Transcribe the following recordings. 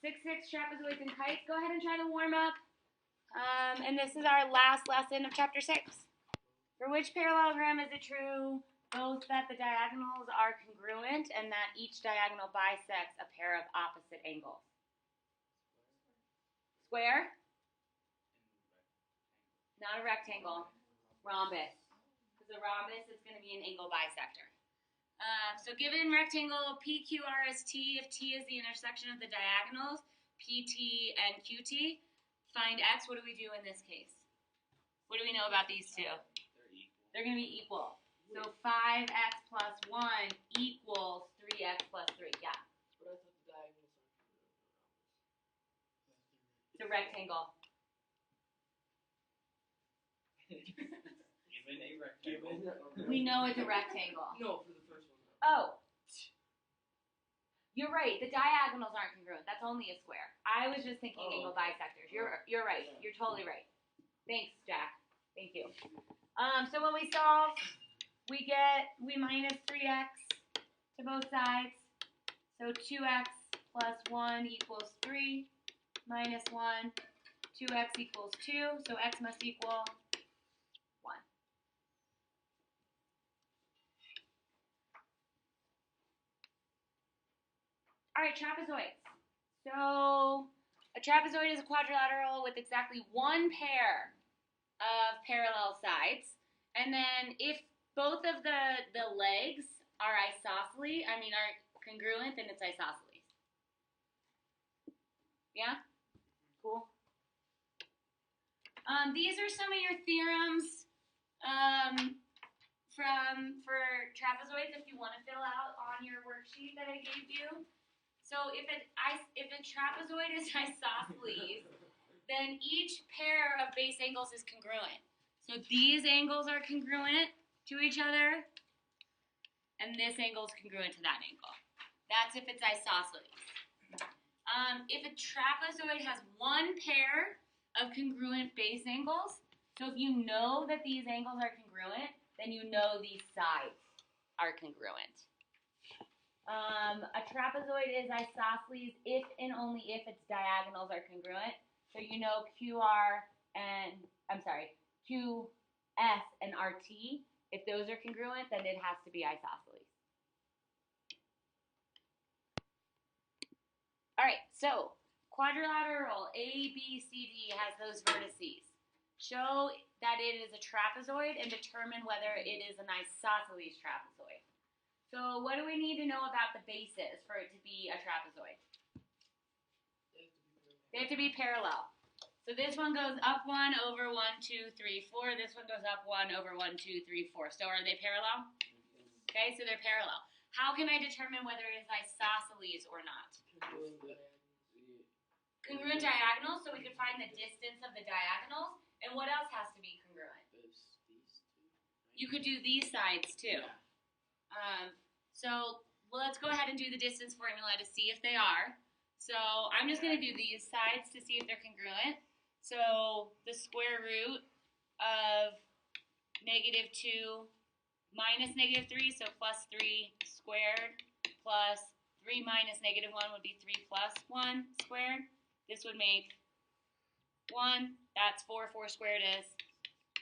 6-6 trapezoids and kites. Go ahead and try to warm up. And this is our last lesson of chapter 6. For which parallelogram is it true both that the diagonals are congruent and that each diagonal bisects a pair of opposite angles? Square? Not a rectangle. Rhombus. Because a rhombus is going to be an angle bisector. So given rectangle PQRST, if T is the intersection of the diagonals, PT and QT, find X. What do we do in this case? What do we know about these two? They're going to be equal. So 5X plus 1 equals 3X plus 3. Yeah. It's a rectangle. Given a rectangle. We know it's a rectangle. No, for the first one. Oh. You're right. The diagonals aren't congruent. That's only a square. I was just thinking angle bisectors. You're right. You're totally right. Thanks, Jack. Thank you. So when we solve, we minus 3x to both sides. So 2x plus 1 equals 3 minus 1. 2x equals 2. So x must equal 1. All right, trapezoids. So a trapezoid is a quadrilateral with exactly one pair of parallel sides. And then if both of the legs are are congruent, then it's isosceles. Yeah? Cool. These are some of your theorems for trapezoids if you want to fill out on your worksheet that I gave you. So if a trapezoid is isosceles, then each pair of base angles is congruent. So these angles are congruent to each other, and this angle is congruent to that angle. That's if it's isosceles. If a trapezoid has one pair of congruent base angles, so if you know that these angles are congruent, then you know these sides are congruent. A trapezoid is isosceles if and only if its diagonals are congruent. So you know QS and RT, if those are congruent, then it has to be isosceles. All right, so quadrilateral ABCD has those vertices. Show that it is a trapezoid and determine whether it is an isosceles trapezoid. So what do we need to know about the bases for it to be a trapezoid? They have to be parallel. So this one goes up 1 over 1, 2, 3, 4. This one goes up 1 over 1, 2, 3, 4. So are they parallel? Okay, so they're parallel. How can I determine whether it is isosceles or not? Congruent diagonals, so we could find the distance of the diagonals. And what else has to be congruent? You could do these sides too. Let's go ahead and do the distance formula to see if they are. So I'm just going to do these sides to see if they're congruent. So the square root of -2 minus -3, so plus 3 squared, plus 3 minus -1 would be 3 plus 1 squared. This would make 1. That's 4. 4 squared is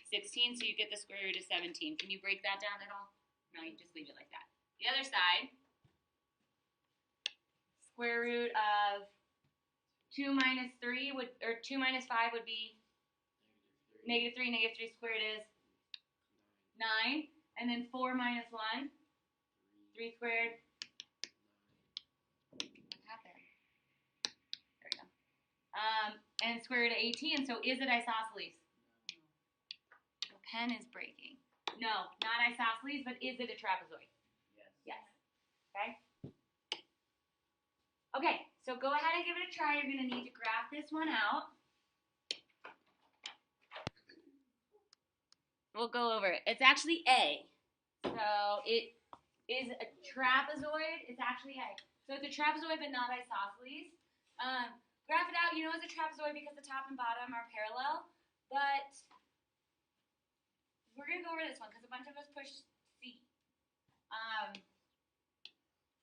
16, so you get the square root of 17. Can you break that down at all? No, you just leave it like that. The other side, square root of 2 minus 3 2 minus 5 would be -3. -3 squared is 9. And then 4 minus 1, 3 squared. What happened? There we go. And square root of 18. So is it isosceles? The pen is breaking. No, not isosceles, but is it a trapezoid? Yes. Okay? Okay, so go ahead and give it a try. You're going to need to graph this one out. We'll go over it. It's actually A. So it is a trapezoid. It's actually A. So it's a trapezoid but not isosceles. Graph it out. You know it's a trapezoid because the top and bottom are parallel. But we're going to go over this one because a bunch of us pushed C.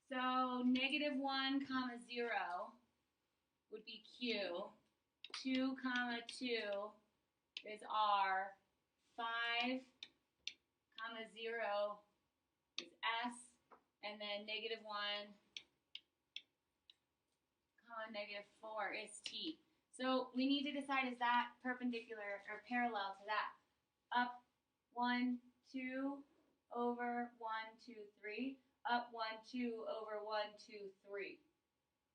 So -1, 0 would be Q. 2, comma 2 is R. 5, comma 0 is S. And then -1, comma -4 is T. So we need to decide, is that perpendicular or parallel to that? Up 1, 2 over 1, 2, 3. Up 1, 2 over 1, 2, 3.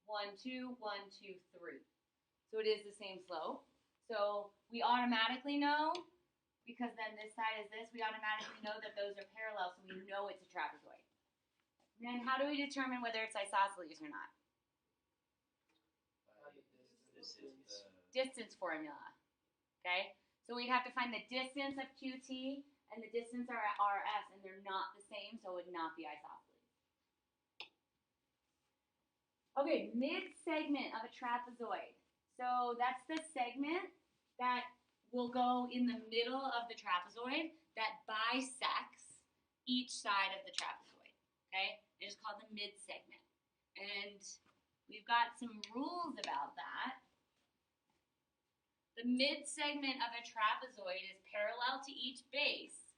1, 2, 1, 2, 3. So it is the same slope. So we automatically know, because then this side is this, we automatically know that those are parallel, so we know it's a trapezoid. And then how do we determine whether it's isosceles or not? Distance formula. Okay? So we'd have to find the distance of QT and the distance of RS, and they're not the same, so it would not be isosceles. Okay, mid-segment of a trapezoid. So that's the segment that will go in the middle of the trapezoid that bisects each side of the trapezoid. Okay? It is called the mid-segment. And we've got some rules about that. The mid-segment of a trapezoid is parallel to each base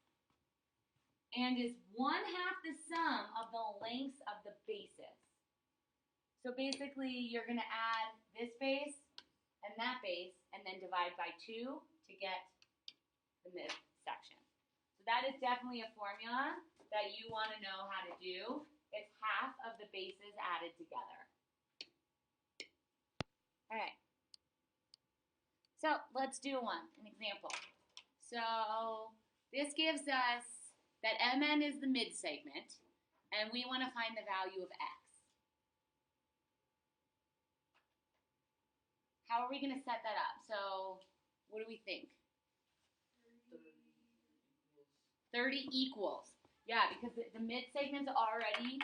and is 1/2 the sum of the lengths of the bases. So basically, you're going to add this base and that base and then divide by 2 to get the midsection. So that is definitely a formula that you want to know how to do. It's 1/2 of the bases added together. All right. So let's do an example. So this gives us that MN is the midsegment, and we want to find the value of X. How are we going to set that up? So what do we think? 30 equals. Yeah, because the midsegment's already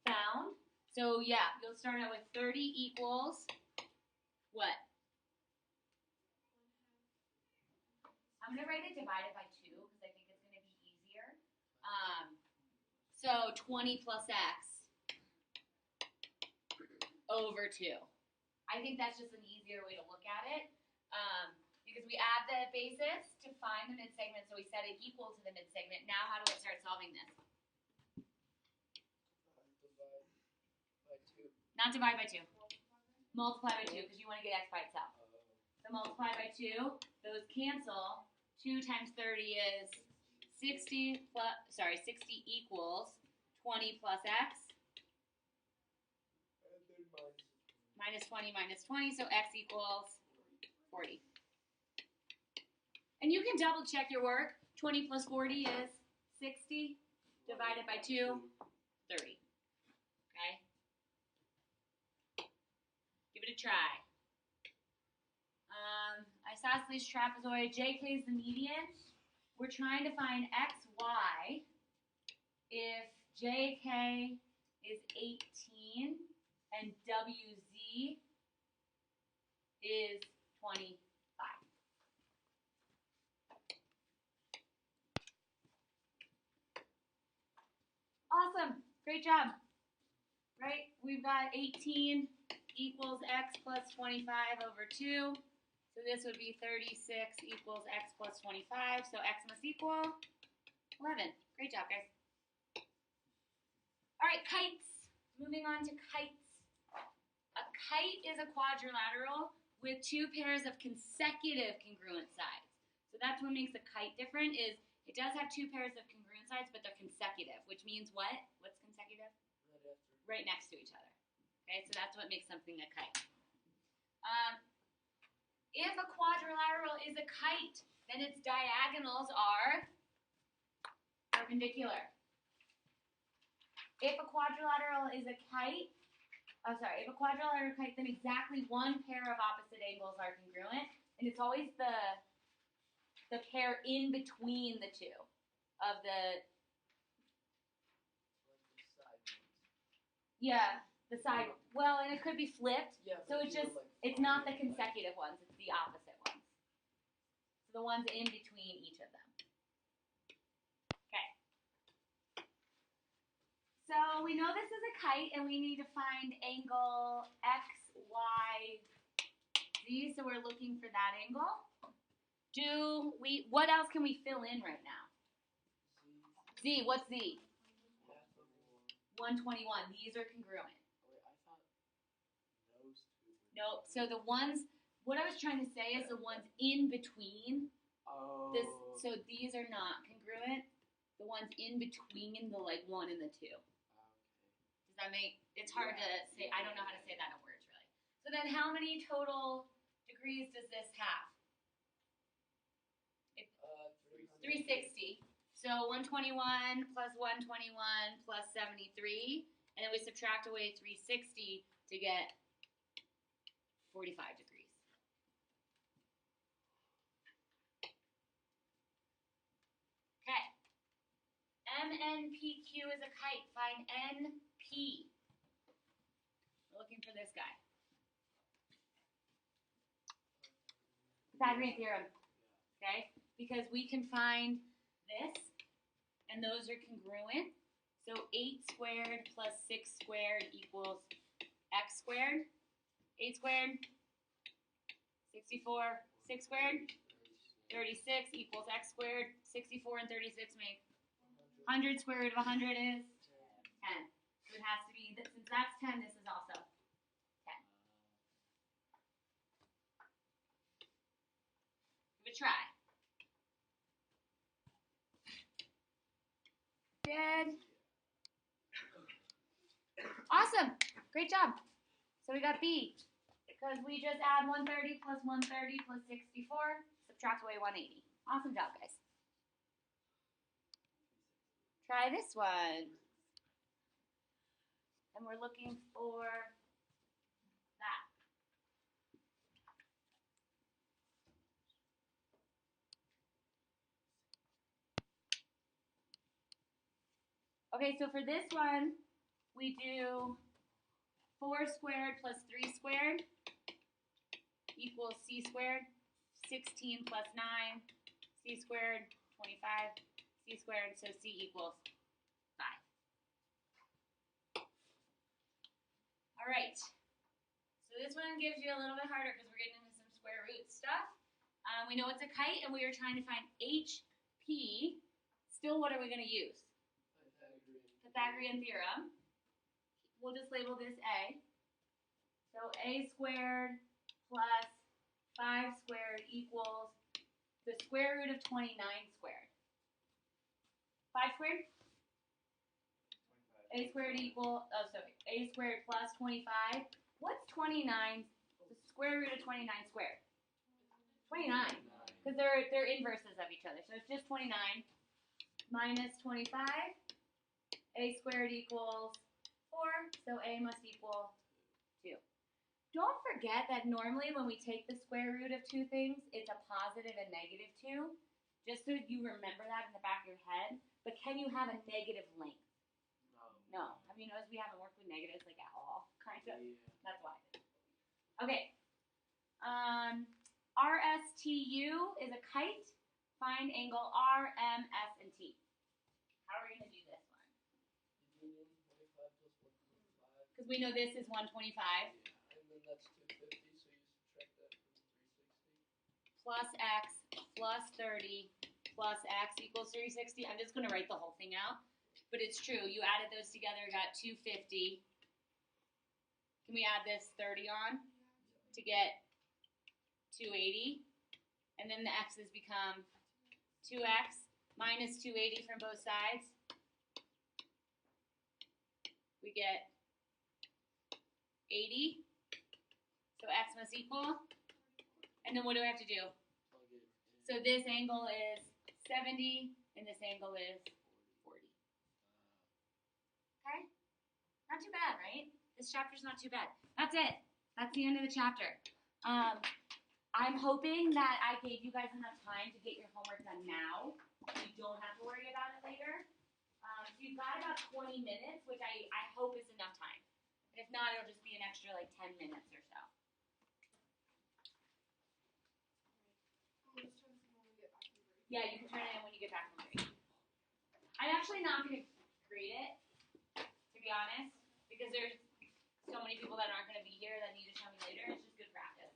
found. So yeah, you'll start out with 30 equals what? I'm going to write it divided by 2 because I think it's going to be easier. So 20 plus X over 2. I think that's just an easier way to look at it because we add the bases to find the midsegment, so we set it equal to the midsegment. Now how do I start solving this? Divide by 2. Not divide by 2. Multiply by 2 because you want to get X by itself. So multiply by 2. Those cancel. 2 times 30 is 60 equals 20 plus X. Minus 20 minus 20, so X equals 40. And you can double check your work. 20 plus 40 is 60 divided by 2, 30. Okay? Give it a try. Isosceles trapezoid, JK is the median. We're trying to find XY if JK is 18 and WZ is 25. Awesome. Great job. Right? We've got 18 equals X plus 25 over 2. So this would be 36 equals X plus 25. So X must equal 11. Great job, guys. All right, kites. Moving on to kites. A kite is a quadrilateral with 2 pairs of consecutive congruent sides. So that's what makes a kite different is it does have 2 pairs of congruent sides, but they're consecutive, which means what? What's consecutive? Right next to each other. Okay, so that's what makes something a kite. If a quadrilateral is a kite, then its diagonals are perpendicular. If a quadrilateral is a kite, if a quadrilateral kite, then exactly 1 pair of opposite angles are congruent, and it's always the pair in between the 2 of the. Yeah, the side. Well, and it could be flipped. Yeah, so it's not the consecutive ones, it's the opposite ones. So the ones in between each of them. Okay. So we know this is a kite and we need to find angle XY Z, so we're looking for that angle. What else can we fill in right now? Z, what's Z? 121. These are congruent. Wait, I thought those two were. Nope. So the ones, what I was trying to say is the ones in between. Oh. So these are not congruent. The ones in between the 1 and the 2. Okay. Does that make? It's hard to say. I don't know how to say that in words really. So then, how many total degrees does this have? 360. So 121 plus 121 plus 73, and then we subtract away 360 to get 45 degrees. Okay. MNPQ is a kite. Find NP. We're looking for this guy. Pythagorean theorem. Okay? Because we can find this, and those are congruent. So 8 squared plus 6 squared equals x squared. 8 squared, 64. 6 squared, 36 equals x squared. 64 and 36 make 100. Square root of 100 is 10. So it has to be, since that's 10, this is also 10. Give it a try. Good. Awesome. Great job. So we got B. Because we just add 130 plus 130 plus 64. Subtract away 180. Awesome job, guys. Try this one. And we're looking for that. Okay, so for this one, we do 4 squared plus 3 squared equals c squared. 16 plus 9, c squared, 25, c squared, so c equals 5. All right, so this one gives you a little bit harder because we're getting into some square root stuff. We know it's a kite, and we are trying to find HP. Still, what are we going to use? Pythagorean theorem. We'll just label this A. So A squared plus 5 squared equals the square root of 29 squared. 5 squared? A squared A squared plus 25. What's 29? The square root of 29 squared. 29. Because they're inverses of each other. So it's just 29 minus 25. A squared equals 4, so A must equal 2. Don't forget that normally when we take the square root of two things, it's a positive and negative 2. Just so you remember that in the back of your head. But can you have a negative length? No. Have you noticed we haven't worked with negatives like at all? Kind of. Yeah. That's why. Okay. RSTU is a kite. Find angle R, M, S, and T. How are we going to do this one? Because we know this is 125. Yeah. And then that's 250, so you subtract that from 360. Plus X plus 30 plus X equals 360. I'm just going to write the whole thing out. But it's true. You added those together, got 250. Can we add this 30 on to get 280? And then the X's become 2X minus 280 from both sides. We get 80. So X must equal. And then what do I have to do? So this angle is 70, and this angle is 40. Okay? Not too bad, right? This chapter's not too bad. That's it. That's the end of the chapter. I'm hoping that I gave you guys enough time to get your homework done now. You don't have to worry about it later. So you've got about 20 minutes, which I hope is enough time. And if not, it'll just be an extra 10 minutes or so. Yeah, you can turn it in when you get back from break. I'm actually not going to grade it, to be honest, because there's so many people that aren't going to be here that need to show me later. It's just good practice.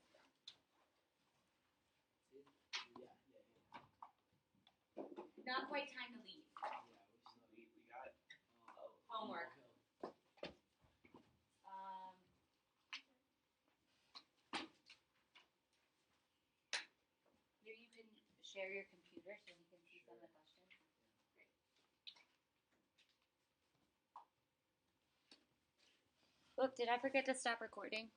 quite time to leave. We got Homework. Maybe you can share your computer so we can see some of the questions. Great. Oop, did I forget to stop recording?